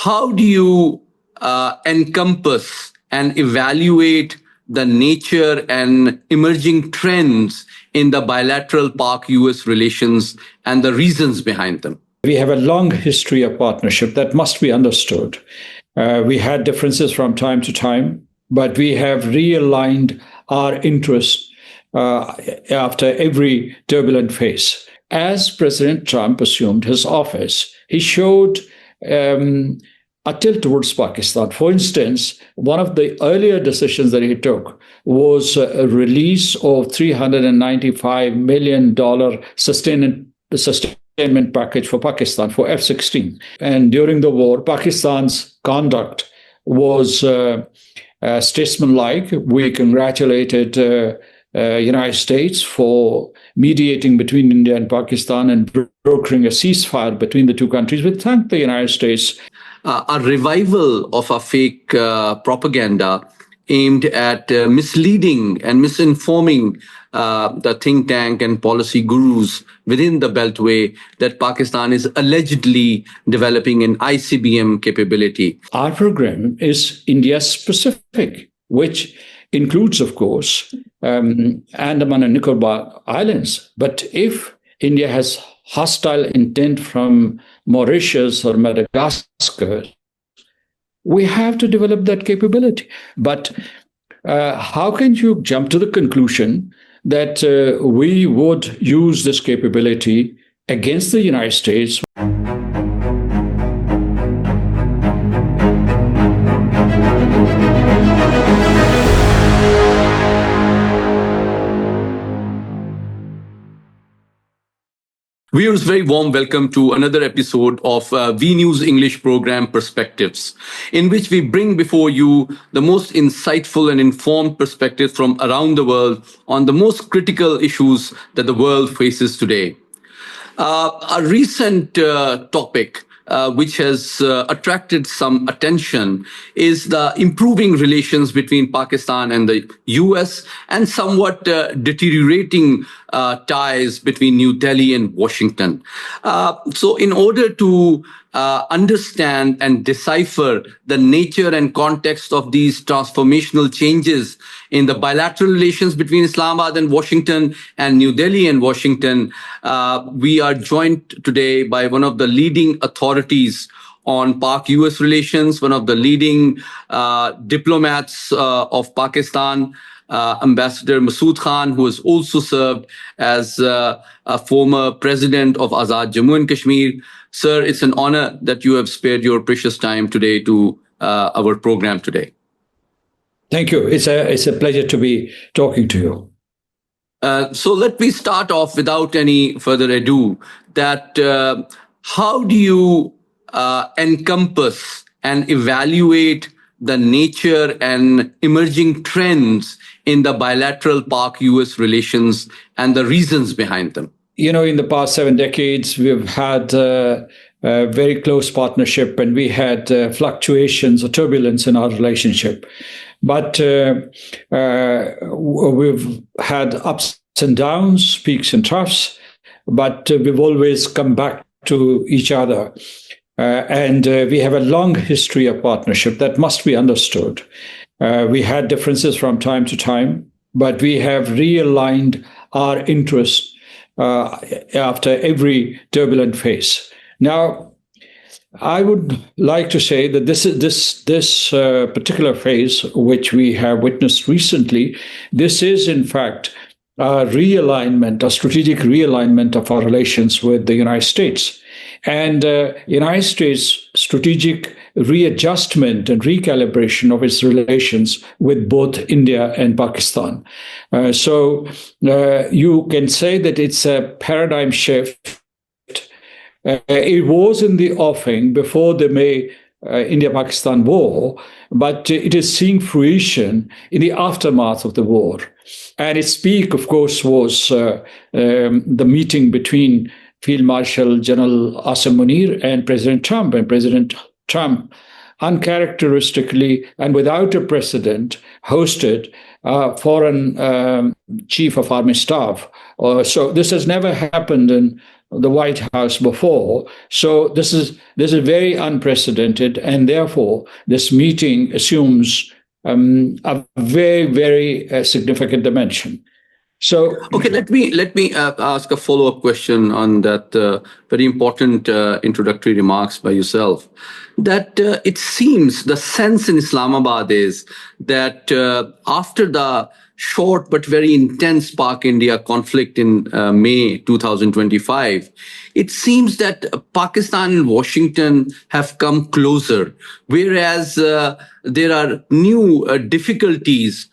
how do you encompass and evaluate the nature and emerging trends in the bilateral Pak-US relations and the reasons behind them? We have a long history of partnership that must be understood. We had differences from time to time, but we have realigned our interests after every turbulent phase. As President Trump assumed his office, he showed a tilt towards Pakistan. For instance, one of the earlier decisions that he took was a release of $395 million sustainment package for Pakistan, for F-16. And during the war, Pakistan's conduct was statesmanlike. We congratulated United States for mediating between India and Pakistan and brokering a ceasefire between the two countries. We thank the United States. A revival of a fake propaganda aimed at misleading and misinforming the think tank and policy gurus within the Beltway that Pakistan is allegedly developing an ICBM capability. Our program is India-specific, which includes, of course, Andaman and Nicobar Islands. But if India has hostile intent from Mauritius or Madagascar, we have to develop that capability. But how can you jump to the conclusion that we would use this capability against the United States? Viewers, very warm welcome to another episode of V News English program Perspectives, in which we bring before you the most insightful and informed perspectives from around the world on the most critical issues that the world faces today. A recent topic which has attracted some attention is the improving relations between Pakistan and the US and somewhat deteriorating ties between New Delhi and Washington. So in order to understand and decipher the nature and context of these transformational changes in the bilateral relations between Islamabad and Washington and New Delhi and Washington, we are joined today by one of the leading authorities on Pak-US relations, one of the leading diplomats of Pakistan, Ambassador Masood Khan, who has also served as a former president of Azad Jammu and Kashmir. Sir, it's an honor that you have spared your precious time today to our program today. Thank you. It's a pleasure to be talking to you. So let me start off without any further ado, that how do you encompass and evaluate the nature and emerging trends in the bilateral Pak-US relations and the reasons behind them? You know, in the past 7 decades, we've had a very close partnership, and we had fluctuations or turbulence in our relationship. But we've had ups and downs, peaks and troughs, but we've always come back to each other. And we have a long history of partnership that must be understood. We had differences from time to time, but we have realigned our interests after every turbulent phase. Now, I would like to say that this particular phase, which we have witnessed recently, this is in fact a realignment, a strategic realignment of our relations with the United States. And United States strategic readjustment and recalibration of its relations with both India and Pakistan. So you can say that it's a paradigm shift. It was in the offing before the May India-Pakistan war, but it is seeing fruition in the aftermath of the war. And its peak, of course, was the meeting between Field Marshal General Asim Munir and President Trump. And President Trump, uncharacteristically and without a precedent, hosted foreign chief of army staff. So this has never happened in the White House before. So this is very unprecedented, and therefore this meeting assumes a very, very significant dimension. So, Okay, let me ask a follow-up question on that very important introductory remarks by yourself. That it seems the sense in Islamabad is that after the short but very intense Pak-India conflict in May 2025, it seems that Pakistan and Washington have come closer, whereas there are new difficulties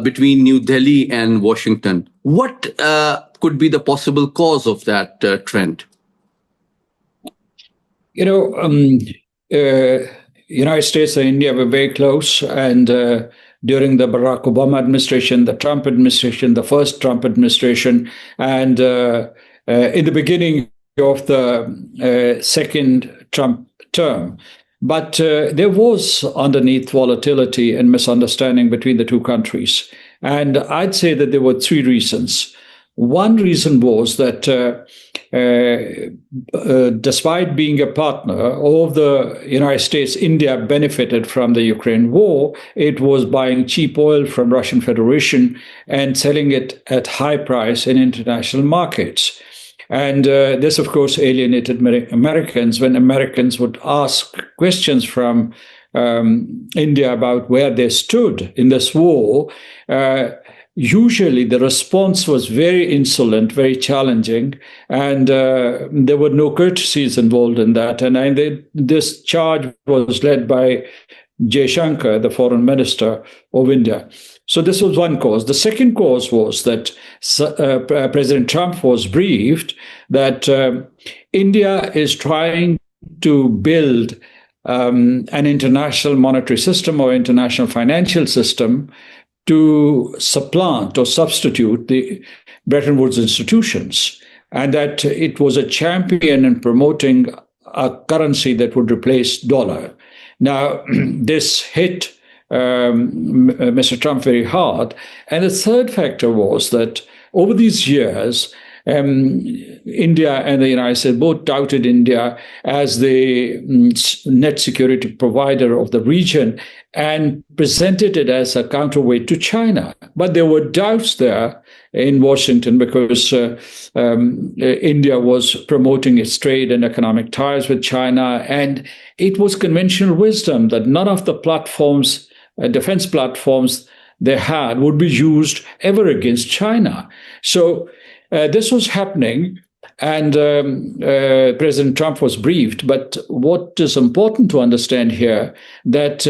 between New Delhi and Washington. What could be the possible cause of that trend? United States and India were very close, and during the Barack Obama administration, the Trump administration, the first Trump administration, and in the beginning of the second Trump term. But there was underneath volatility and misunderstanding between the two countries. And I'd say that there were three reasons. One reason was that despite being a partner of the United States, India benefited from the Ukraine war. It was buying cheap oil from Russian Federation and selling it at high price in international markets. And this, of course, alienated Americans when Americans would ask questions from India about where they stood in this war. Usually the response was very insolent, very challenging, and there were no courtesies involved in that. And this charge was led by Jaishankar, the foreign minister of India. So this was one cause. The second cause was that President Trump was briefed that India is trying to build an international monetary system or international financial system to supplant or substitute the Bretton Woods institutions, and that it was a champion in promoting a currency that would replace dollar. Now, this hit Mr. Trump very hard. And the third factor was that over these years, India and the United States both touted India as the net security provider of the region and presented it as a counterweight to China. But there were doubts there in Washington because India was promoting its trade and economic ties with China. And it was conventional wisdom that none of the platforms, defense platforms they had would be used ever against China. So this was happening, and President Trump was briefed. But what is important to understand here, that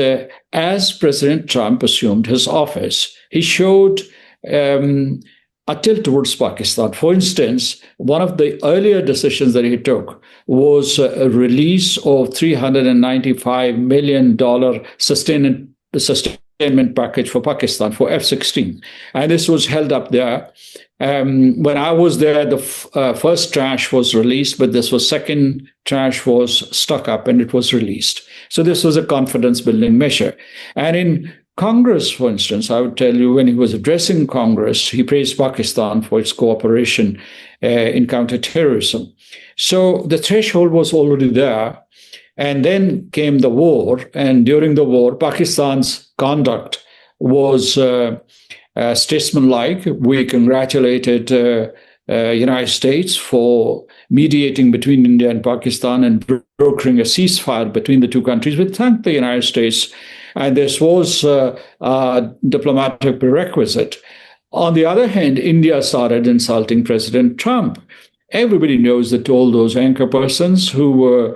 as President Trump assumed his office, he showed a tilt towards Pakistan. For instance, one of the earlier decisions that he took was a release of $395 million sustainment package for Pakistan, for F-16. And this was held up there. When I was there, the first tranche was released, but this was second tranche was stuck up and it was released. So this was a confidence building measure. And in Congress, for instance, I would tell you, when he was addressing Congress, he praised Pakistan for its cooperation in counterterrorism. So the threshold was already there. And then came the war. And during the war, Pakistan's conduct was statesmanlike. We congratulated United States for mediating between India and Pakistan and brokering a ceasefire between the two countries. We thanked the United States. And this was a diplomatic prerequisite. On the other hand, India started insulting President Trump. Everybody knows that all those anchor persons who were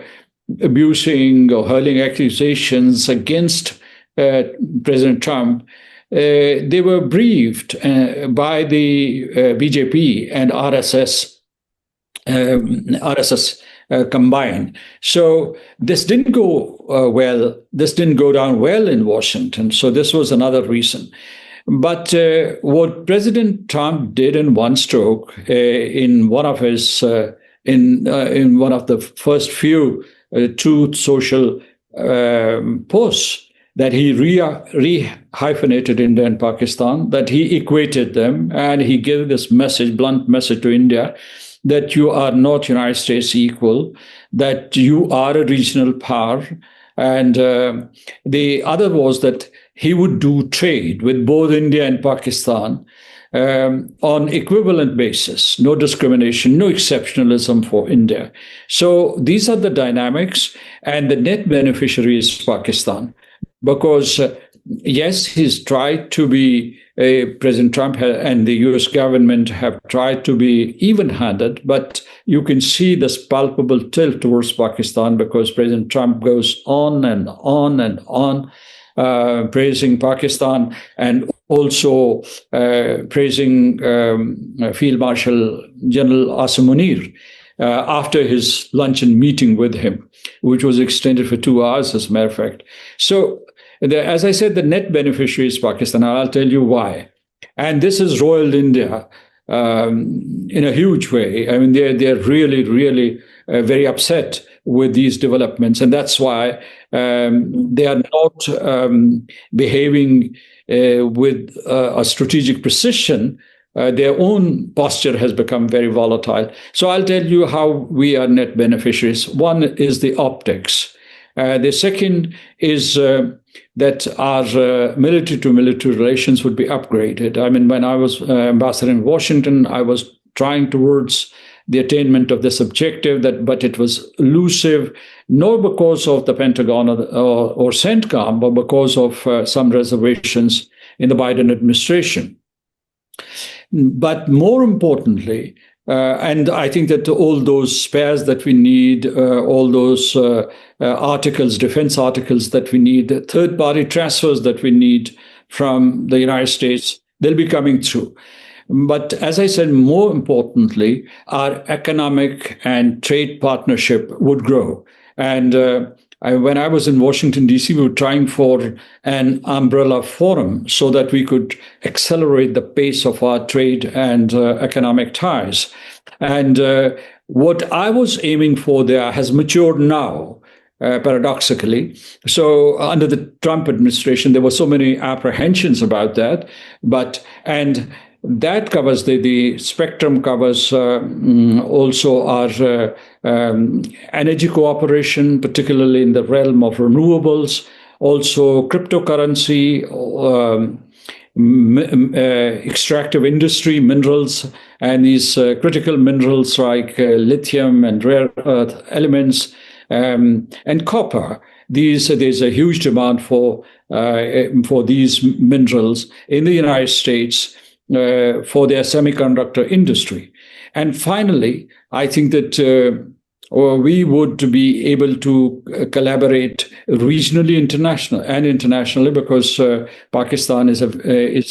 abusing or hurling accusations against President Trump, they were briefed by the BJP and RSS combined. So this didn't go well. This didn't go down well in Washington. So this was another reason. But what President Trump did in one stroke, in one of his in one of the first few Truth Social posts, that he re-hyphenated India and Pakistan, that he equated them, and he gave this message, blunt message to India, that you are not United States equal, that you are a regional power. And the other was that he would do trade with both India and Pakistan on equivalent basis, no discrimination, no exceptionalism for India. So these are the dynamics, and the net beneficiary is Pakistan, because yes, he's tried to be President Trump and the US government have tried to be even-handed, but you can see this palpable tilt towards Pakistan because President Trump goes on and on and on, praising Pakistan and also praising Field Marshal General Asim Munir after his luncheon meeting with him, which was extended for 2 hours, as a matter of fact. So, as I said, the net beneficiary is Pakistan. I'll tell you why. And this has roiled India in a huge way. I mean, they're really, really very upset with these developments. And that's why they are not behaving with a strategic precision. Their own posture has become very volatile. So I'll tell you how we are net beneficiaries. One is the optics. The second is that our military-to-military relations would be upgraded. I mean, when I was ambassador in Washington, I was trying towards the attainment of this objective, but it was elusive, not because of the Pentagon or CENTCOM, but because of some reservations in the Biden administration. But more importantly, and I think that all those spares that we need, all those articles, defense articles that we need, third-party transfers that we need from the United States, they'll be coming through. But as I said, more importantly, our economic and trade partnership would grow. And when I was in Washington, D.C., we were trying for an umbrella forum so that we could accelerate the pace of our trade and economic ties. And what I was aiming for there has matured now, paradoxically. So under the Trump administration, there were so many apprehensions about that. And that covers the spectrum covers also our energy cooperation, particularly in the realm of renewables, also cryptocurrency, extractive industry, minerals, and these critical minerals like lithium and rare earth elements, and copper. There's a huge demand for these minerals in the United States for their semiconductor industry. And finally, I think that we would be able to collaborate regionally, internationally, because Pakistan is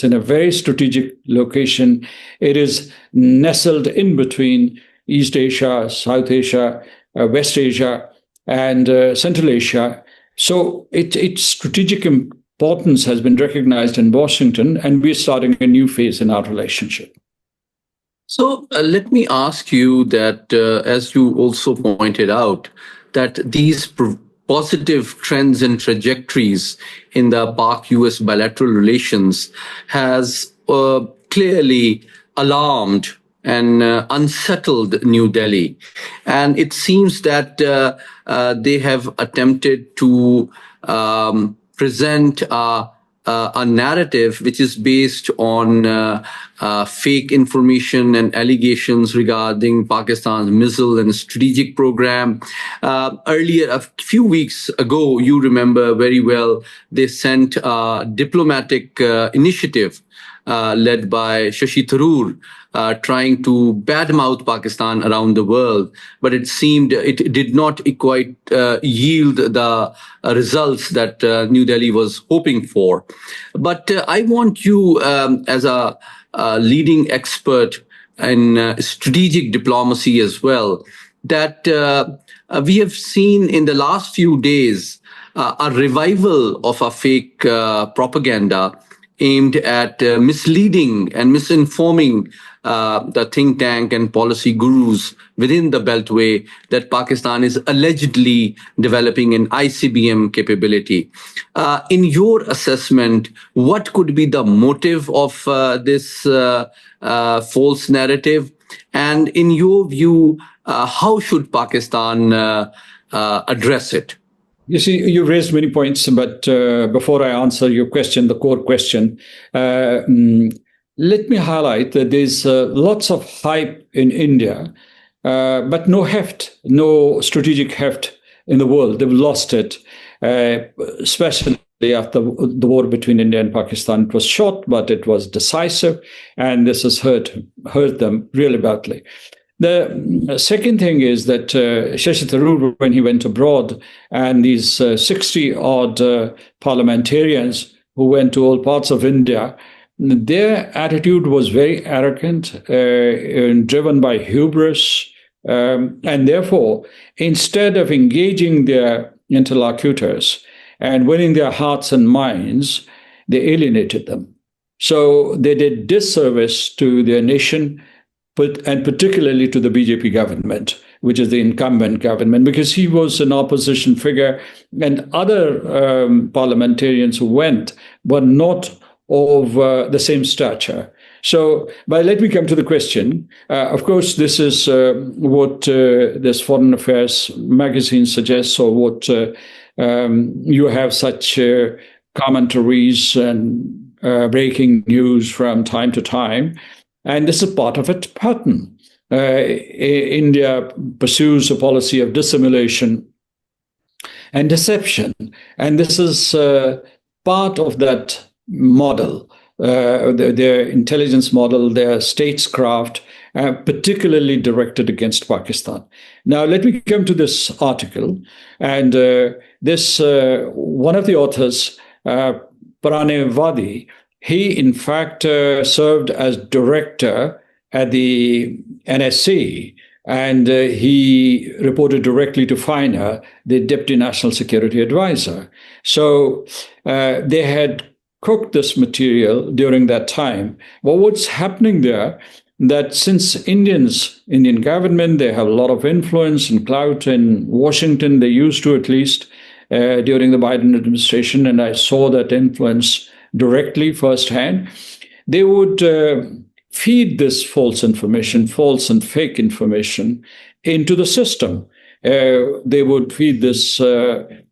in a very strategic location. It is nestled in between East Asia, South Asia, West Asia, and Central Asia. So its strategic importance has been recognized in Washington, and we're starting a new phase in our relationship. So let me ask you that, as you also pointed out, that these positive trends and trajectories in the Pak-US bilateral relations has clearly alarmed and unsettled New Delhi. And it seems that they have attempted to present a narrative which is based on fake information and allegations regarding Pakistan's missile and strategic program. Earlier, a few weeks ago, you remember very well, they sent a diplomatic initiative led by Shashi Tharoor, trying to badmouth Pakistan around the world, but it seemed it did not quite yield the results that New Delhi was hoping for. But I want you, as a leading expert in strategic diplomacy as well, that we have seen in the last few days a revival of a fake propaganda aimed at misleading and misinforming the think tank and policy gurus within the Beltway that Pakistan is allegedly developing an ICBM capability. In your assessment, what could be the motive of this false narrative? And in your view, how should Pakistan address it? You see, you raised many points, but before I answer your question, the core question, let me highlight that there's lots of hype in India, but no heft, no strategic heft in the world. They've lost it, especially after the war between India and Pakistan. It was short, but it was decisive, and this has hurt them really badly. The second thing is that Shashi Tharoor, when he went abroad, and these 60 odd parliamentarians who went to all parts of India, their attitude was very arrogant and driven by hubris. And therefore, instead of engaging their interlocutors and winning their hearts and minds, they alienated them. So they did disservice to their nation, and particularly to the BJP government, which is the incumbent government, because he was an opposition figure, and other parliamentarians who went were not of the same stature. So, but let me come to the question. Of course, this is what this Foreign Affairs magazine suggests, or what you have such commentaries and breaking news from time to time. And this is part of a pattern. India pursues a policy of dissimulation and deception. And this is part of that model, their intelligence model, their statescraft, particularly directed against Pakistan. Now, let me come to this article. And this one of the authors, Prane Vadi, he, in fact, served as director at the NSC, and he reported directly to Feiner, the Deputy National Security Advisor. So they had cooked this material during that time. Well, what's happening there, that since Indian government, they have a lot of influence and clout in Washington, they used to, at least during the Biden administration, and I saw that influence directly firsthand, they would feed this false information, false and fake information into the system. They would feed this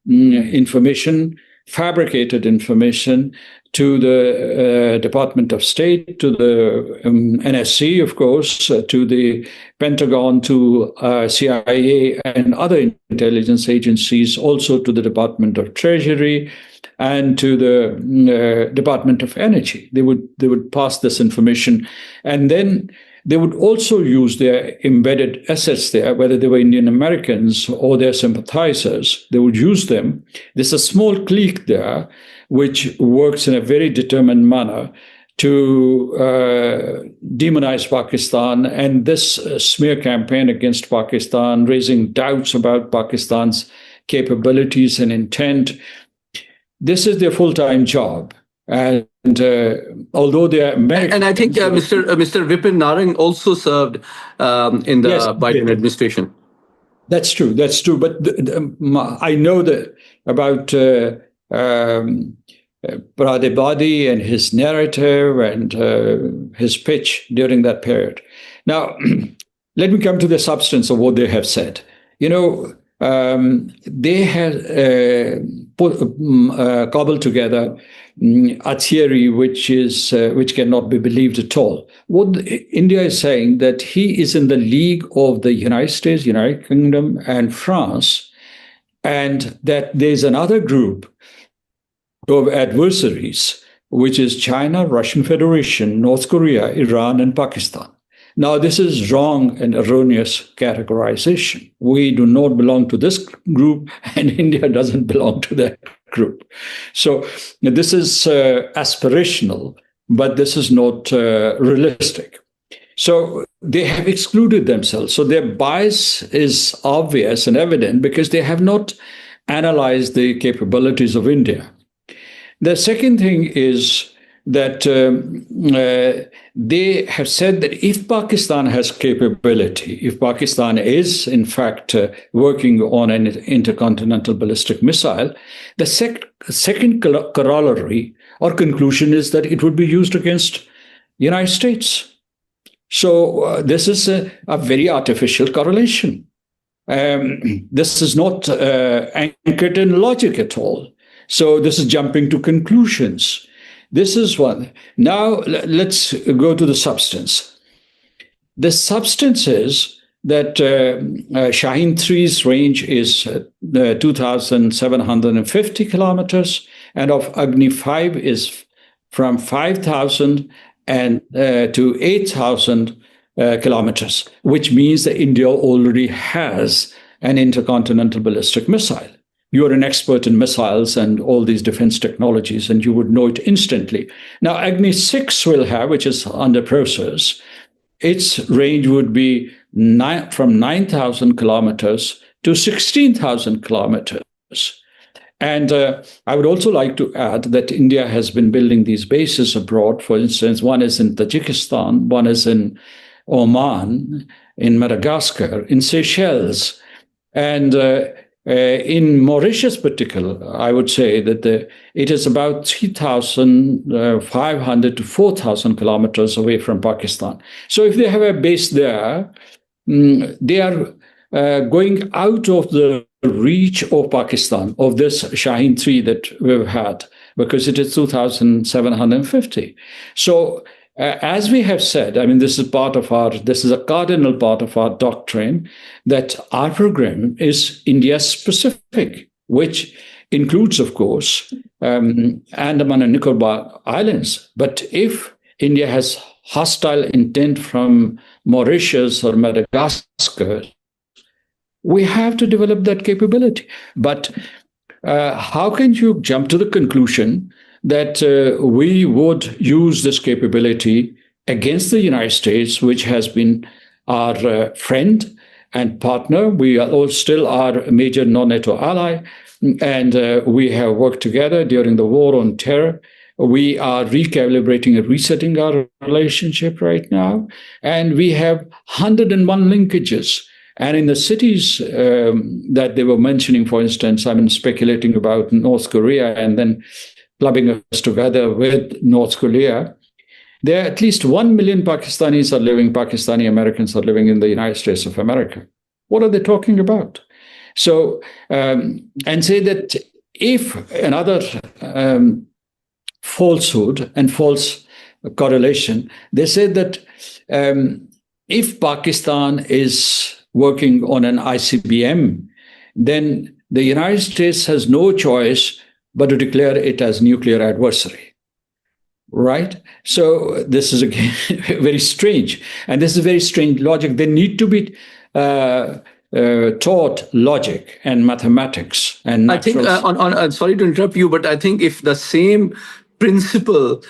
information, fabricated information, to the Department of State, to the NSC, of course, to the Pentagon, to CIA and other intelligence agencies, also to the Department of Treasury and to the Department of Energy. They would pass this information, and then they would also use their embedded assets there, whether they were Indian Americans or their sympathizers. They would use them. There's a small clique there which works in a very determined manner to demonize Pakistan, and this smear campaign against Pakistan, raising doubts about Pakistan's capabilities and intent. This is their full-time job. And although they are American, and I think Mr. Vipin Narang also served in the Biden administration. That's true. That's true. But I know that about Pradebadi and his narrative and his pitch during that period. Now, let me come to the substance of what they have said. You know, they had cobbled together a theory which cannot be believed at all. What India is saying, that he is in the league of the United States, United Kingdom, and France, and that there's another group of adversaries, which is China, Russian Federation, North Korea, Iran, and Pakistan. Now, this is wrong and erroneous categorization. We do not belong to this group, and India doesn't belong to that group. So this is aspirational, but this is not realistic. So they have excluded themselves. So their bias is obvious and evident because they have not analyzed the capabilities of India. The second thing is that they have said that if Pakistan has capability, if Pakistan is, in fact, working on an intercontinental ballistic missile, the second corollary or conclusion is that it would be used against the United States. So this is a very artificial correlation. This is not anchored in logic at all. So this is jumping to conclusions. This is one. Now let's go to the substance. The substance is that Shaheen 3's range is 2,750 kilometers, and of Agni 5 is from 5,000 to 8,000 kilometers, which means that India already has an intercontinental ballistic missile. You're an expert in missiles and all these defense technologies, and you would know it instantly. Now, Agni 6 will have, which is under process, its range would be from 9,000 kilometers to 16,000 kilometers. And I would also like to add that India has been building these bases abroad. For instance, one is in Tajikistan, one is in Oman, in Madagascar, in Seychelles. And in Mauritius particular, I would say that it is about 3,500 to 4,000 kilometers away from Pakistan. So if they have a base there, they are going out of the reach of Pakistan, of this Shaheen 3 that we've had, because it is 2,750. So as we have said, I mean, this is a cardinal part of our doctrine, that our program is India specific, which includes, of course, Andaman and Nicobar Islands. But if India has hostile intent from Mauritius or Madagascar, we have to develop that capability. But how can you jump to the conclusion that we would use this capability against the United States, which has been our friend and partner? We are all still our major non-NATO ally, and we have worked together during the war on terror. We are recalibrating and resetting our relationship right now, and we have 101 linkages. And in the cities that they were mentioning, for instance, speculating about North Korea and then clubbing us together with North Korea, there are at least 1 million Pakistani Americans are living in the United States of America. What are they talking about? So, and say that if another falsehood and false correlation, they said that if Pakistan is working on an ICBM, then the United States has no choice but to declare it as nuclear adversary, right? So this is again very strange, and this is very strange logic. They need to be taught logic and mathematics and natural. I think, sorry to interrupt you, but I think if the same principle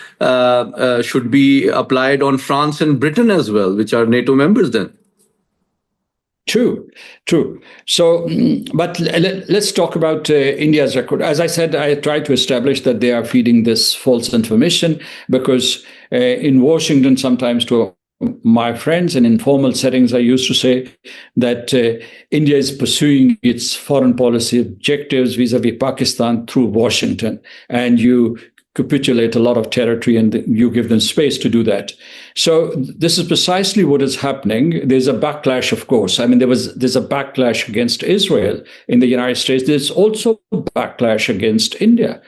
should be applied on France and Britain as well, which are NATO members then. True. So, but let's talk about India's record. As I said, I tried to establish that they are feeding this false information because in Washington, sometimes to my friends in informal settings, I used to say that India is pursuing its foreign policy objectives vis-a-vis Pakistan through Washington, and you capitulate a lot of territory and you give them space to do that. So this is precisely what is happening. There's a backlash, of course. I mean, there's a backlash against Israel in the United States. There's also a backlash against India.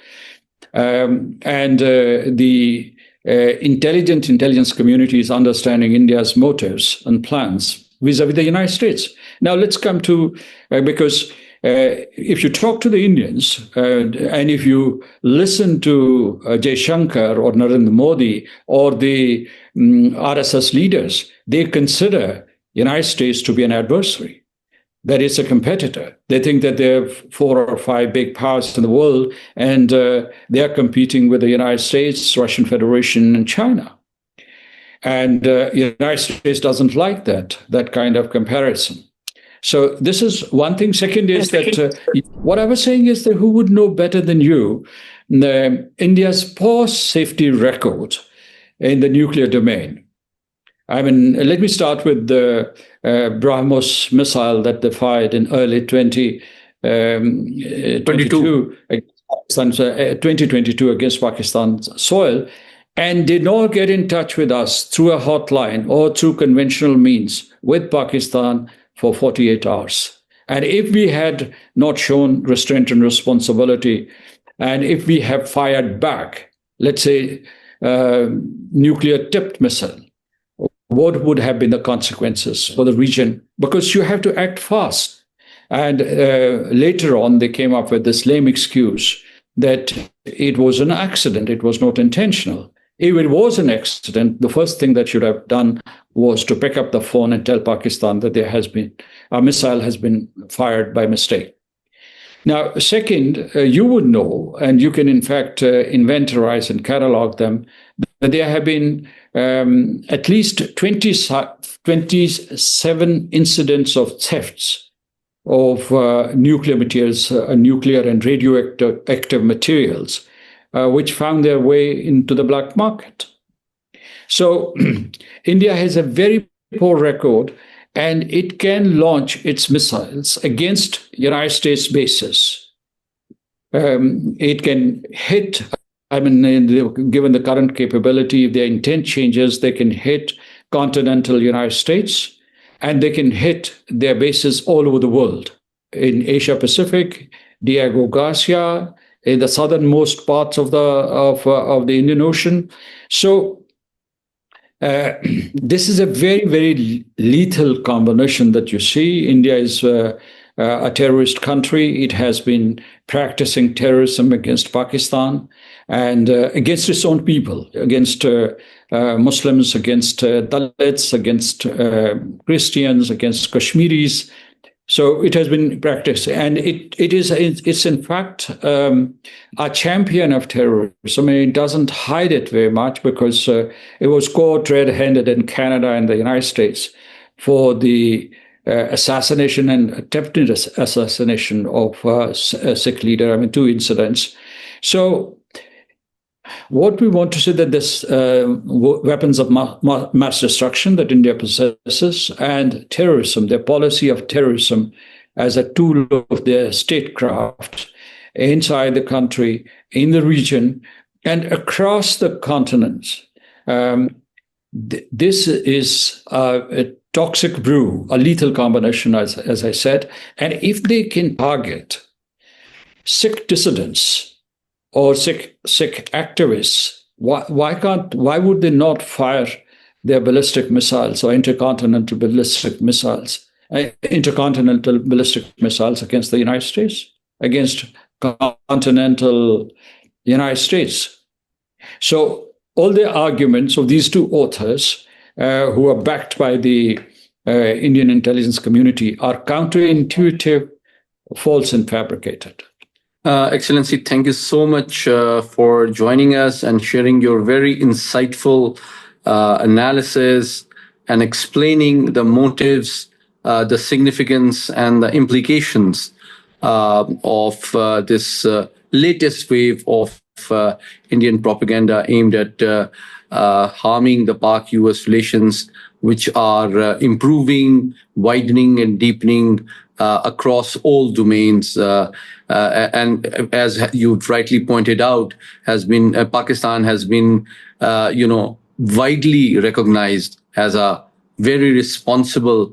The intelligence community is understanding India's motives and plans vis-a-vis the United States. Now let's come to, because if you talk to the Indians and if you listen to Jay Shankar or Narendra Modi or the RSS leaders, they consider United States to be an adversary, that it's a competitor. They think that there are 4 or 5 big powers in the world, and they are competing with the United States, Russian Federation, and China. And the United States doesn't like that kind of comparison. So this is one thing. Second is that what I was saying is that who would know better than you India's poor safety record in the nuclear domain? I mean, let me start with the BrahMos missile that they fired in early 2022 against Pakistan's soil. and did not get in touch with us through a hotline or through conventional means with Pakistan for 48 hours. And if we had not shown restraint and responsibility, and if we have fired back, let's say, nuclear tipped missile, what would have been the consequences for the region? Because you have to act fast. And later on, they came up with this lame excuse that it was an accident, it was not intentional. If it was an accident, the first thing that should have done was to pick up the phone and tell Pakistan that a missile has been fired by mistake. Now, second, you would know, and you can in fact inventorize and catalog them, that there have been at least 27 incidents of thefts of nuclear materials, nuclear and radioactive materials, which found their way into the black market. So India has a very poor record, and it can launch its missiles against United States bases. It can hit, given the current capability, if their intent changes, they can hit continental United States, and they can hit their bases all over the world, in Asia Pacific, Diego Garcia, in the southernmost parts of the Indian Ocean. So this is a very, very lethal combination that you see. India is a terrorist country. It has been practicing terrorism against Pakistan and against its own people, against Muslims, against Dalits, against Christians, against Kashmiris. So it has been practiced, and it's in fact a champion of terrorism. I mean, it doesn't hide it very much because it was caught red-handed in Canada and the United States for the assassination and attempted assassination of a Sikh leader. I mean, 2 incidents. So what we want to say that this weapons of mass destruction that India possesses and terrorism, their policy of terrorism as a tool of their statecraft inside the country, in the region, and across the continents. This is a toxic brew, a lethal combination, as I said. And if they can target Sikh dissidents or Sikh activists, why would they not fire their ballistic missiles or intercontinental ballistic missiles against the United States, against continental United States? So all the arguments of these 2 authors, who are backed by the Indian intelligence community, are counterintuitive, false, and fabricated. Excellency, thank you so much for joining us and sharing your very insightful analysis and explaining the motives, the significance, and the implications of this latest wave of Indian propaganda aimed at harming the Pak-US relations, which are improving, widening, and deepening across all domains. And as you rightly pointed out, Pakistan has been, widely recognized as a very responsible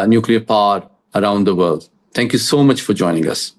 nuclear power around the world. Thank you so much for joining us.